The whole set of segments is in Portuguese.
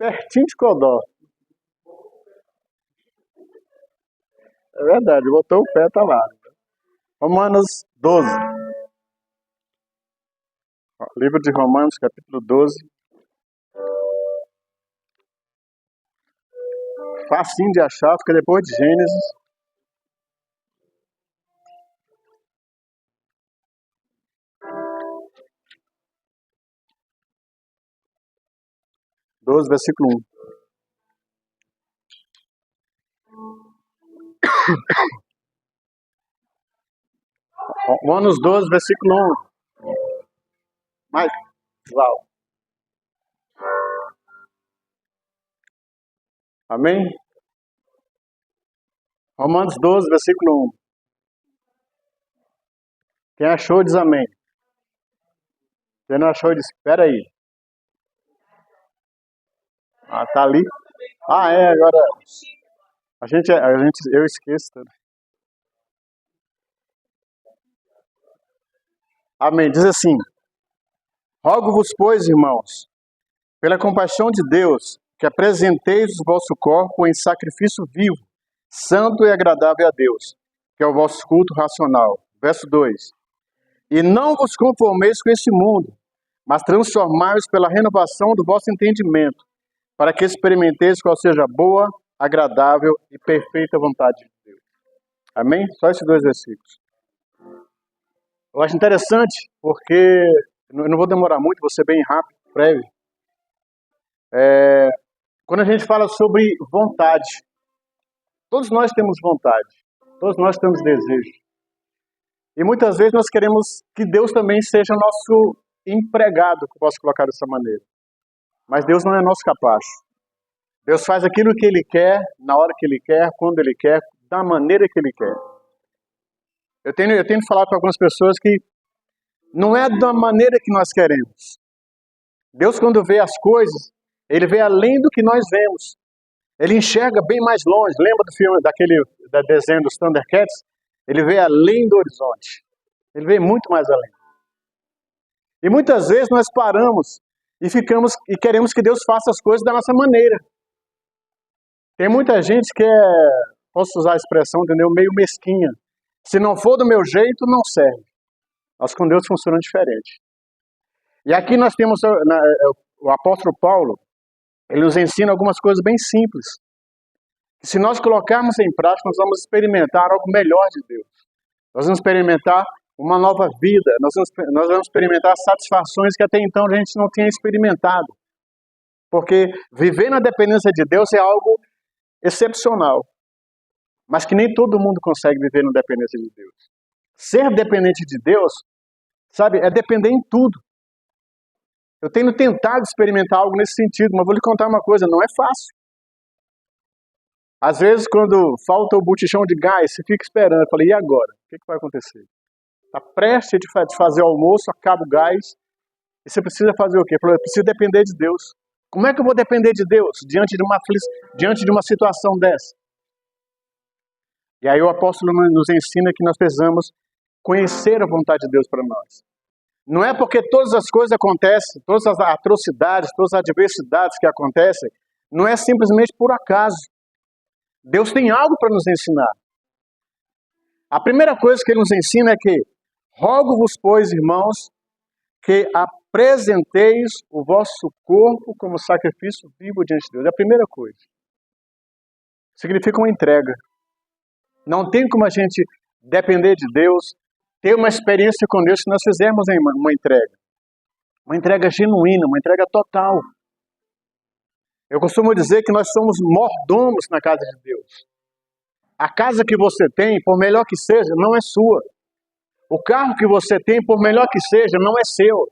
Pertinho de Codó. É verdade, botou o pé, tá lá. Romanos 12. Ó, livro de Romanos, capítulo 12. Facinho de achar, fica depois de Gênesis. Versículo 1. Romanos 12, versículo 1. Mike, Val. Amém? Romanos 12, versículo 1. Quem achou, diz amém. Quem não achou, diz, espera aí. Ah, tá ali. Ah, é, agora. Eu esqueço. Amém. Diz assim: rogo-vos, pois, irmãos, pela compaixão de Deus, que apresenteis o vosso corpo em sacrifício vivo, santo e agradável a Deus, que é o vosso culto racional. Verso 2. E não vos conformeis com este mundo, mas transformai-vos pela renovação do vosso entendimento, para que experimenteis qual seja a boa, agradável e perfeita vontade de Deus. Amém? Só esses 2 versículos. Eu acho interessante, porque eu não vou demorar muito, vou ser bem rápido, breve. Quando a gente fala sobre vontade, todos nós temos vontade, todos nós temos desejo. E muitas vezes nós queremos que Deus também seja nosso empregado, que eu posso colocar dessa maneira. Mas Deus não é nosso capacho. Deus faz aquilo que Ele quer, na hora que Ele quer, quando Ele quer, da maneira que Ele quer. Eu tenho falado com algumas pessoas que não é da maneira que nós queremos. Deus, quando vê as coisas, Ele vê além do que nós vemos. Ele enxerga bem mais longe. Lembra do filme, da desenho dos Thundercats? Ele vê além do horizonte. Ele vê muito mais além. E muitas vezes nós paramos e queremos que Deus faça as coisas da nossa maneira. Tem muita gente que posso usar a expressão, entendeu? Meio mesquinha. Se não for do meu jeito, não serve. Mas com Deus funciona diferente. E aqui nós temos o apóstolo Paulo, ele nos ensina algumas coisas bem simples. Que se nós colocarmos em prática, nós vamos experimentar algo melhor de Deus. Nós vamos experimentar uma nova vida. Nós vamos experimentar satisfações que até então a gente não tinha experimentado. Porque viver na dependência de Deus é algo excepcional. Mas que nem todo mundo consegue viver na dependência de Deus. Ser dependente de Deus, sabe, é depender em tudo. Eu tenho tentado experimentar algo nesse sentido, mas vou lhe contar uma coisa, não é fácil. Às vezes, quando falta o botijão de gás, você fica esperando. Eu falei, e agora? O que vai acontecer? Está prestes de fazer o almoço, acaba o gás, e você precisa fazer o quê? Eu falei, eu preciso depender de Deus. Como é que eu vou depender de Deus diante de uma situação dessa? E aí o apóstolo nos ensina que nós precisamos conhecer a vontade de Deus para nós. Não é porque todas as coisas acontecem, todas as atrocidades, todas as adversidades que acontecem, não é simplesmente por acaso. Deus tem algo para nos ensinar. A primeira coisa que Ele nos ensina é que rogo-vos, pois, irmãos, que apresenteis o vosso corpo como sacrifício vivo diante de Deus. É a primeira coisa. Significa uma entrega. Não tem como a gente depender de Deus, ter uma experiência com Deus se nós fizermos uma entrega. Uma entrega genuína, uma entrega total. Eu costumo dizer que nós somos mordomos na casa de Deus. A casa que você tem, por melhor que seja, não é sua. O carro que você tem, por melhor que seja, não é seu.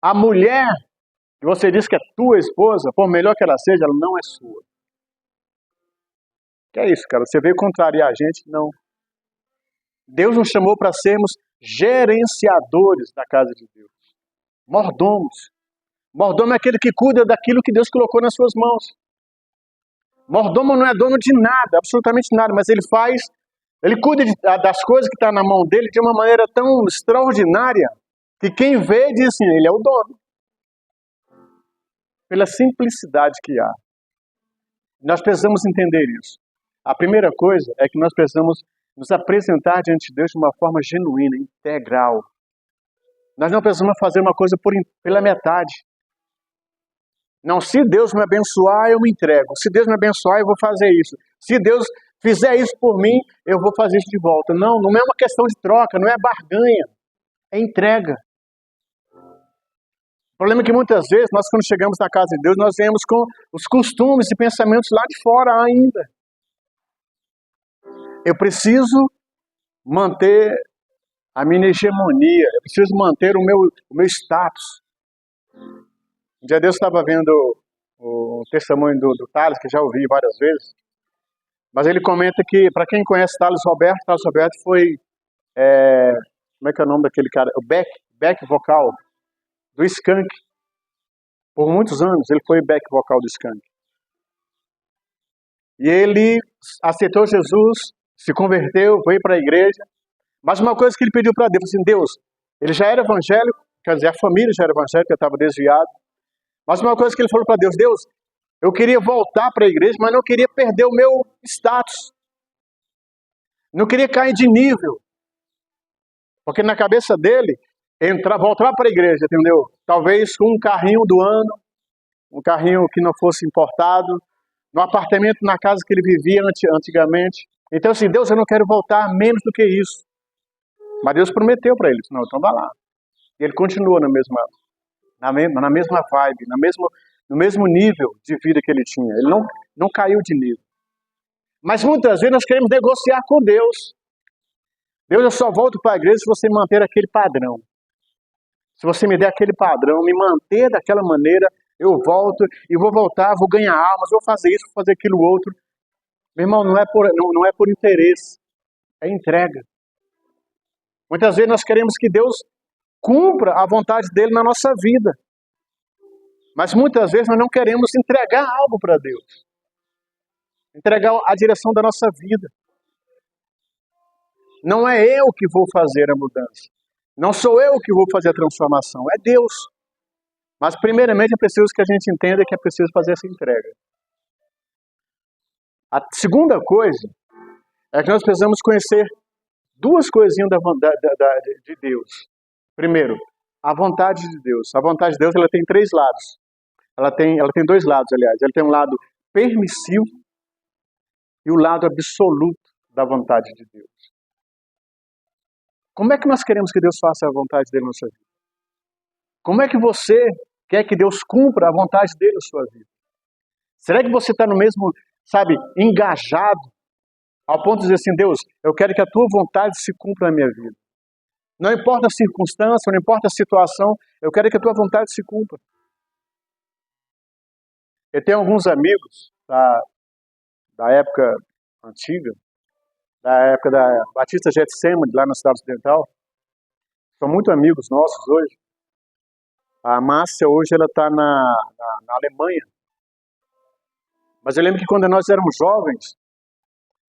A mulher que você diz que é tua esposa, por melhor que ela seja, ela não é sua. Que é isso, cara? Você veio contrariar a gente? Não. Deus nos chamou para sermos gerenciadores da casa de Deus. Mordomos. Mordomo é aquele que cuida daquilo que Deus colocou nas suas mãos. Mordomo não é dono de nada, absolutamente nada, mas ele cuida das coisas que estão na mão dele de uma maneira tão extraordinária que quem vê diz assim, ele é o dono. pela simplicidade que há. Nós precisamos entender isso. A primeira coisa é que nós precisamos nos apresentar diante de Deus de uma forma genuína, integral. Nós não precisamos fazer uma coisa pela metade. Não, se Deus me abençoar, eu me entrego. Se Deus me abençoar, eu vou fazer isso. Se Deus fizer isso por mim, eu vou fazer isso de volta. Não, não é uma questão de troca, não é barganha. É entrega. O problema é que muitas vezes, nós quando chegamos na casa de Deus, nós viemos com os costumes e pensamentos lá de fora ainda. Eu preciso manter a minha hegemonia, eu preciso manter o meu status. Um dia Deus estava vendo o testemunho do Thales, que já ouvi várias vezes, mas ele comenta que, para quem conhece Thales Roberto foi, como é que é o nome daquele cara? O back vocal do Skank. Por muitos anos ele foi back vocal do Skank. E ele aceitou Jesus, se converteu, veio para a igreja, mas uma coisa que ele pediu para Deus, assim, Deus, ele já era evangélico, quer dizer, a família já era evangélica, estava desviado, mas uma coisa que ele falou para Deus, Deus, eu queria voltar para a igreja, mas não queria perder o meu status, não queria cair de nível, porque na cabeça dele, voltar para a igreja, entendeu? Talvez com um carrinho do ano, um carrinho que não fosse importado, no apartamento na casa que ele vivia antigamente. Então assim, Deus, eu não quero voltar menos do que isso. Mas Deus prometeu para ele, não, então vai lá. E ele continua na mesma vibe, no mesmo nível de vida que ele tinha. Ele não caiu de nível. Mas muitas vezes nós queremos negociar com Deus. Deus, eu só volto para a igreja se você manter aquele padrão. Se você me der aquele padrão, me manter daquela maneira, eu volto e vou voltar, vou ganhar almas, vou fazer isso, vou fazer aquilo outro. Meu irmão, não é por interesse, é entrega. Muitas vezes nós queremos que Deus cumpra a vontade dele na nossa vida. Mas muitas vezes nós não queremos entregar algo para Deus. Entregar a direção da nossa vida. Não é eu que vou fazer a mudança. Não sou eu que vou fazer a transformação. É Deus. Mas primeiramente é preciso que a gente entenda que é preciso fazer essa entrega. A segunda coisa é que nós precisamos conhecer duas coisinhas de Deus. Primeiro, a vontade de Deus. A vontade de Deus ela tem três lados. Ela tem dois lados, aliás. Ela tem um lado permissivo e o lado absoluto da vontade de Deus. Como é que nós queremos que Deus faça a vontade dele na nossa vida? Como é que você quer que Deus cumpra a vontade dele na sua vida? Será que você está no mesmo, engajado, ao ponto de dizer assim, Deus, eu quero que a tua vontade se cumpra na minha vida. Não importa a circunstância, não importa a situação, eu quero que a tua vontade se cumpra. Eu tenho alguns amigos da época antiga, da época da Batista Getsemane, lá na cidade ocidental. São muito amigos nossos hoje. A Márcia hoje ela está na Alemanha. Mas eu lembro que quando nós éramos jovens,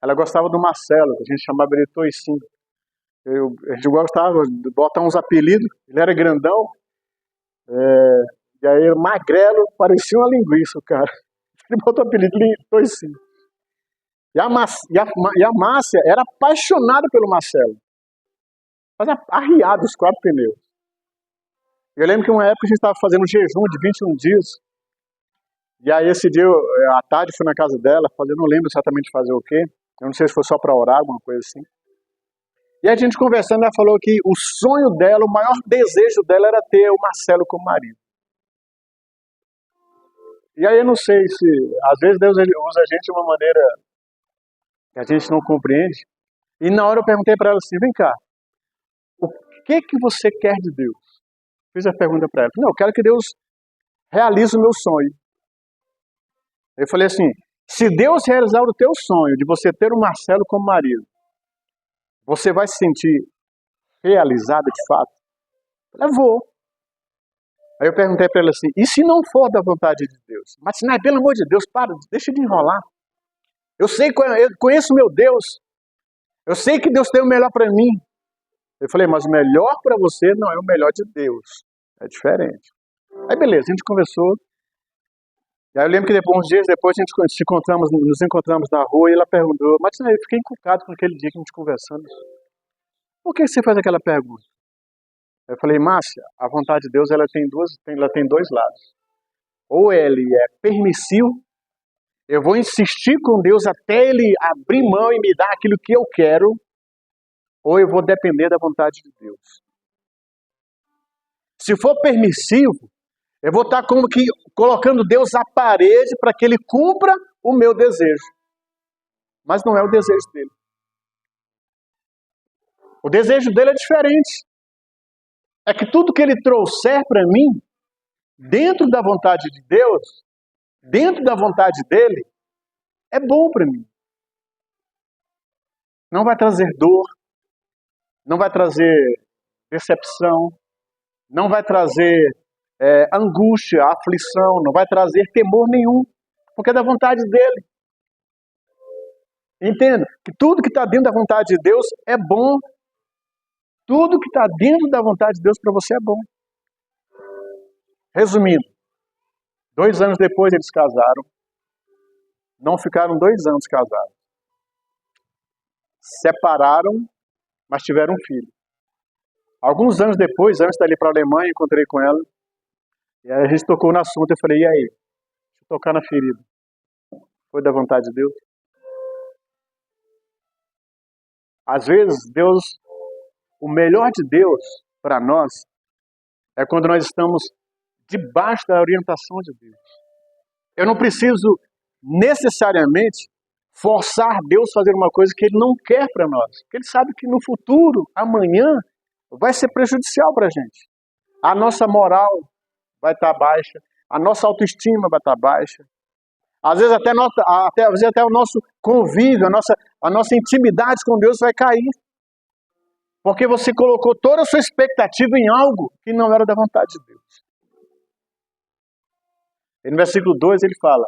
ela gostava do Marcelo, a gente chamava ele de Toicinho. A gente gostava de botar uns apelidos, ele era grandão, e aí magrelo, parecia uma linguiça o cara. Ele botou o apelido de Toicinho. E a Márcia era apaixonada pelo Marcelo. Fazia arriado os 4 pneus. Eu lembro que uma época a gente estava fazendo um jejum de 21 dias. E aí esse dia, à tarde, fui na casa dela, eu não lembro exatamente fazer o quê. Eu não sei se foi só para orar, alguma coisa assim. E a gente conversando, ela falou que o sonho dela, o maior desejo dela era ter o Marcelo como marido. E aí eu não sei se, às vezes Deus ele usa a gente de uma maneira que a gente não compreende. E na hora eu perguntei para ela assim, vem cá, o que você quer de Deus? Fiz a pergunta para ela. Não, eu quero que Deus realize o meu sonho. Eu falei assim, se Deus realizar o teu sonho de você ter o Marcelo como marido, você vai se sentir realizada de fato? Eu falei, vou. Aí eu perguntei para ela assim, e se não for da vontade de Deus? Mas não, pelo amor de Deus, para, deixa de enrolar. Eu conheço meu Deus. Eu sei que Deus tem o melhor para mim. Eu falei, mas o melhor para você não é o melhor de Deus. É diferente. Aí beleza, a gente conversou. E aí eu lembro que depois, uns dias depois a gente nos encontramos na rua e ela perguntou, mas eu fiquei encucado com aquele dia que a gente conversando. Por que você faz aquela pergunta? Eu falei, Márcia, a vontade de Deus ela tem dois lados. Ou ele é permissivo, eu vou insistir com Deus até ele abrir mão e me dar aquilo que eu quero, ou eu vou depender da vontade de Deus. Se for permissivo, eu vou estar como que colocando Deus à parede para que ele cumpra o meu desejo. Mas não é o desejo dele. O desejo dele é diferente. É que tudo que ele trouxer para mim, dentro da vontade de Deus, dentro da vontade dele, é bom para mim. Não vai trazer dor, não vai trazer decepção, não vai trazer angústia, aflição, não vai trazer temor nenhum, porque é da vontade dele. Entenda que tudo que está dentro da vontade de Deus é bom. Tudo que está dentro da vontade de Deus para você é bom. Resumindo, 2 anos depois eles casaram. Não ficaram 2 anos casados. Separaram, mas tiveram um filho. Alguns anos depois, antes de ir para a Alemanha, encontrei com ela. E aí a gente tocou no assunto. Eu falei, e aí? Deixa eu tocar na ferida. Foi da vontade de Deus? Às vezes, o melhor de Deus para nós é quando nós estamos debaixo da orientação de Deus. Eu não preciso necessariamente forçar Deus a fazer uma coisa que Ele não quer para nós. Porque Ele sabe que no futuro, amanhã, vai ser prejudicial para a gente. A nossa moral vai estar baixa, a nossa autoestima vai estar baixa. Às vezes até o nosso convívio, a nossa intimidade com Deus vai cair. Porque você colocou toda a sua expectativa em algo que não era da vontade de Deus. E no versículo 2 ele fala: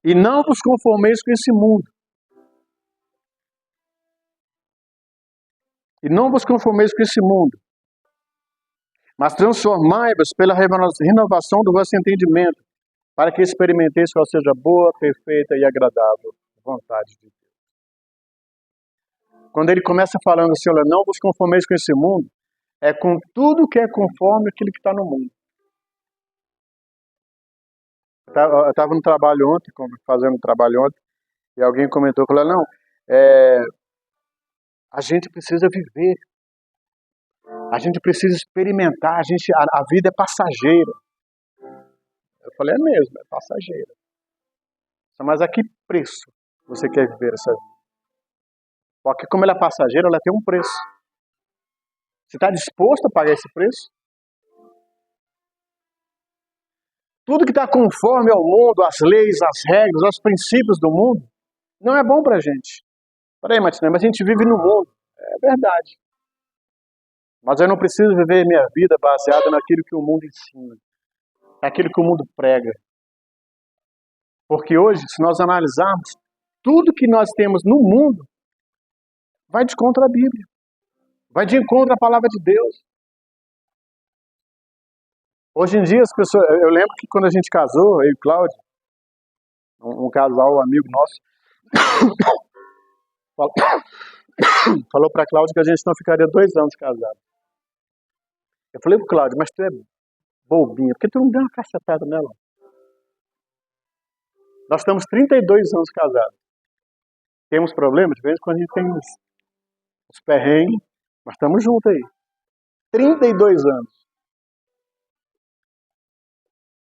e não vos conformeis com esse mundo. E não vos conformeis com esse mundo. Mas transformai-vos pela renovação do vosso entendimento, para que experimenteis qual seja a boa, perfeita e agradável vontade de Deus. Quando ele começa falando assim, olha, não vos conformeis com esse mundo, é com tudo que é conforme aquilo que está no mundo. Eu estava no trabalho ontem, fazendo trabalho ontem, e alguém comentou, falou, não, a gente precisa viver, a gente precisa experimentar, a vida é passageira. Eu falei, é mesmo, é passageira. Mas a que preço você quer viver essa vida? Porque como ela é passageira, ela tem um preço. Você está disposto a pagar esse preço? Tudo que está conforme ao mundo, as leis, as regras, os princípios do mundo, não é bom para a gente. Peraí, Matina, mas a gente vive no mundo. É verdade. Mas eu não preciso viver minha vida baseada naquilo que o mundo ensina, naquilo que o mundo prega. Porque hoje, se nós analisarmos, tudo que nós temos no mundo vai de contra a Bíblia. Vai de encontro à palavra de Deus. Hoje em dia, as pessoas... Eu lembro que quando a gente casou, eu e o Cláudio, um casal, um amigo nosso, falou para Cláudio que a gente não ficaria 2 anos casado. Eu falei pro Cláudio, mas tu é bobinha, porque tu não deu uma cacetada nela? Nós estamos 32 anos casados. Temos problemas? De vez em quando a gente tem os perrengues, mas estamos juntos aí. 32 anos.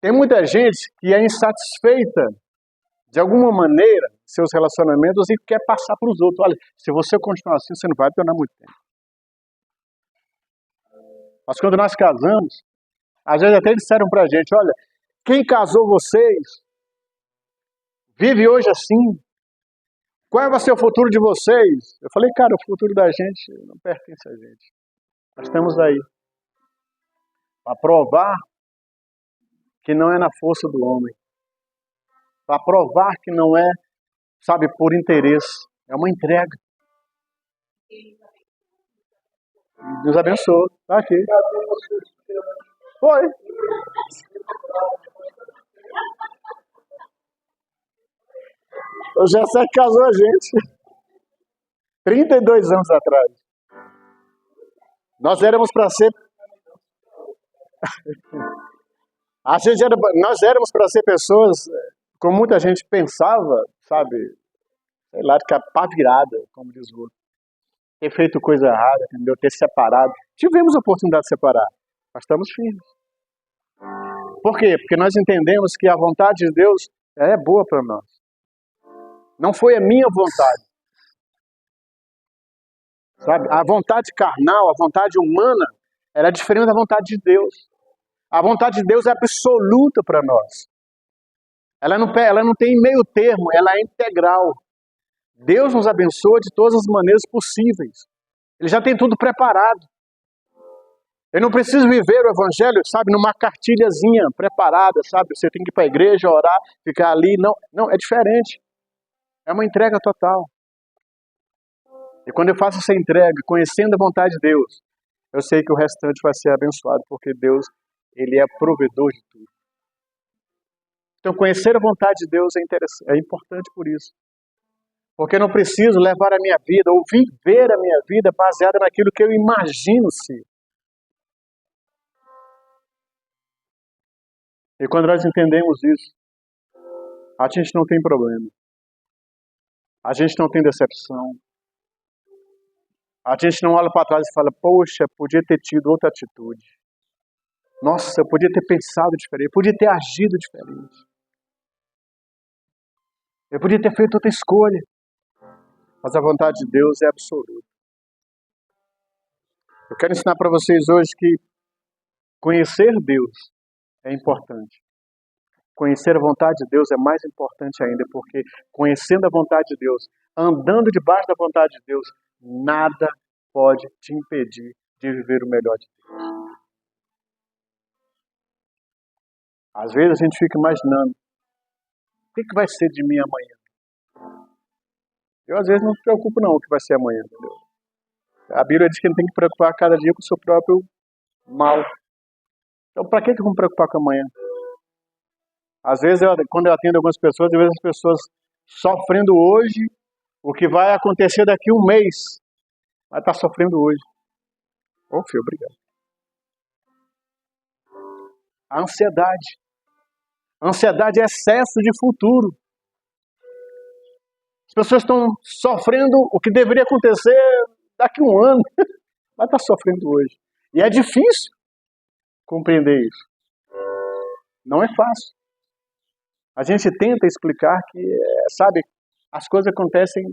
Tem muita gente que é insatisfeita, de alguma maneira, seus relacionamentos e quer passar para os outros. Olha, se você continuar assim, você não vai durar muito tempo. Mas quando nós casamos, às vezes até disseram para a gente, olha, quem casou vocês vive hoje assim. Qual vai ser o futuro de vocês? Eu falei, cara, o futuro da gente não pertence a gente. Nós estamos aí para provar que não é na força do homem. Para provar que não é, sabe, por interesse. É uma entrega. Deus abençoe. Está aqui. Foi. O Gessé casou a gente 32 anos atrás. Nós éramos para ser. Nós éramos para ser pessoas, como muita gente pensava, sabe? Sei lá, de capa virada, como diz o outro. Ter feito coisa errada, entendeu? Ter separado. Tivemos a oportunidade de separar, mas estamos firmes. Por quê? Porque nós entendemos que a vontade de Deus é boa para nós. Não foi a minha vontade. Sabe? A vontade carnal, a vontade humana, era diferente da vontade de Deus. A vontade de Deus é absoluta para nós. Ela não tem meio termo, ela é integral. Deus nos abençoa de todas as maneiras possíveis. Ele já tem tudo preparado. Eu não preciso viver o evangelho, sabe, numa cartilhazinha preparada, sabe? Você tem que ir para a igreja, orar, ficar ali. Não, é diferente. É uma entrega total. E quando eu faço essa entrega, conhecendo a vontade de Deus, eu sei que o restante vai ser abençoado, porque Deus, Ele é provedor de tudo. Então, conhecer a vontade de Deus é importante por isso. Porque eu não preciso levar a minha vida, ou viver a minha vida baseada naquilo que eu imagino ser. E quando nós entendemos isso, a gente não tem problema. A gente não tem decepção. A gente não olha para trás e fala, poxa, podia ter tido outra atitude. Nossa, eu podia ter pensado diferente, eu podia ter agido diferente. Eu podia ter feito outra escolha. Mas a vontade de Deus é absoluta. Eu quero ensinar para vocês hoje que conhecer Deus é importante. Conhecer a vontade de Deus é mais importante ainda, porque conhecendo a vontade de Deus, andando debaixo da vontade de Deus, nada pode te impedir de viver o melhor de Deus. Às vezes a gente fica imaginando, o que vai ser de mim amanhã? Eu às vezes não me preocupo não o que vai ser amanhã, entendeu? A Bíblia diz que a gente tem que preocupar cada dia com o seu próprio mal. Então para que eu vou me preocupar com amanhã? Às vezes, quando eu atendo algumas pessoas, eu vejo as pessoas sofrendo hoje o que vai acontecer daqui a um mês. Vai estar sofrendo hoje. Ô filho, obrigado. A ansiedade. A ansiedade é excesso de futuro. As pessoas estão sofrendo o que deveria acontecer daqui a um ano. Vai estar sofrendo hoje. E é difícil compreender isso. Não é fácil. A gente tenta explicar que, sabe, as coisas acontecem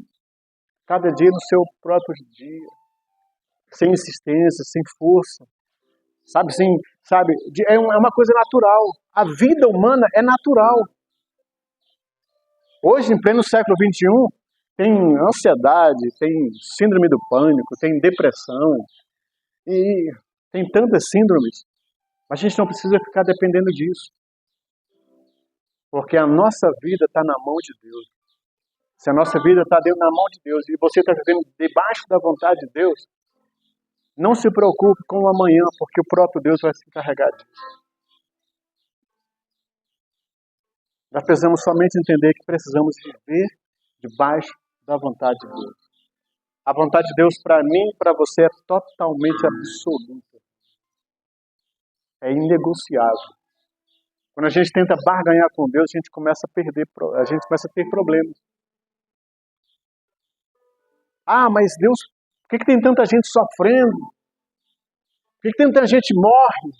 cada dia no seu próprio dia. Sem insistência, sem força. É uma coisa natural. A vida humana é natural. Hoje, em pleno século XXI, tem ansiedade, tem síndrome do pânico, tem depressão, e tem tantas síndromes. Mas a gente não precisa ficar dependendo disso. Porque a nossa vida está na mão de Deus. Se a nossa vida está na mão de Deus e você está vivendo debaixo da vontade de Deus, não se preocupe com o amanhã, porque o próprio Deus vai se encarregar disso. Nós precisamos somente entender que precisamos viver debaixo da vontade de Deus. A vontade de Deus para mim e para você é totalmente absoluta. É inegociável. Quando a gente tenta barganhar com Deus, a gente começa a ter problemas. Ah, mas Deus, por que tem tanta gente sofrendo? Por que tem tanta gente morre?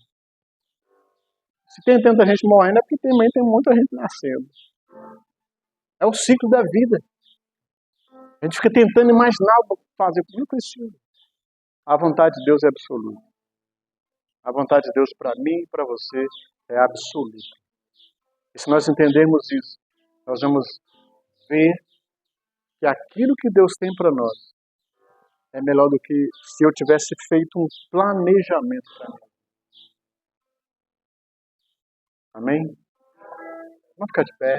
Se tem tanta gente morrendo, é porque também tem muita gente nascendo. É o ciclo da vida. A gente fica tentando imaginar o que fazer. Não precisa. A vontade de Deus é absoluta. A vontade de Deus para mim e para você é absoluta. E se nós entendermos isso, nós vamos ver que aquilo que Deus tem para nós é melhor do que se eu tivesse feito um planejamento para mim. Amém? Vamos ficar de pé.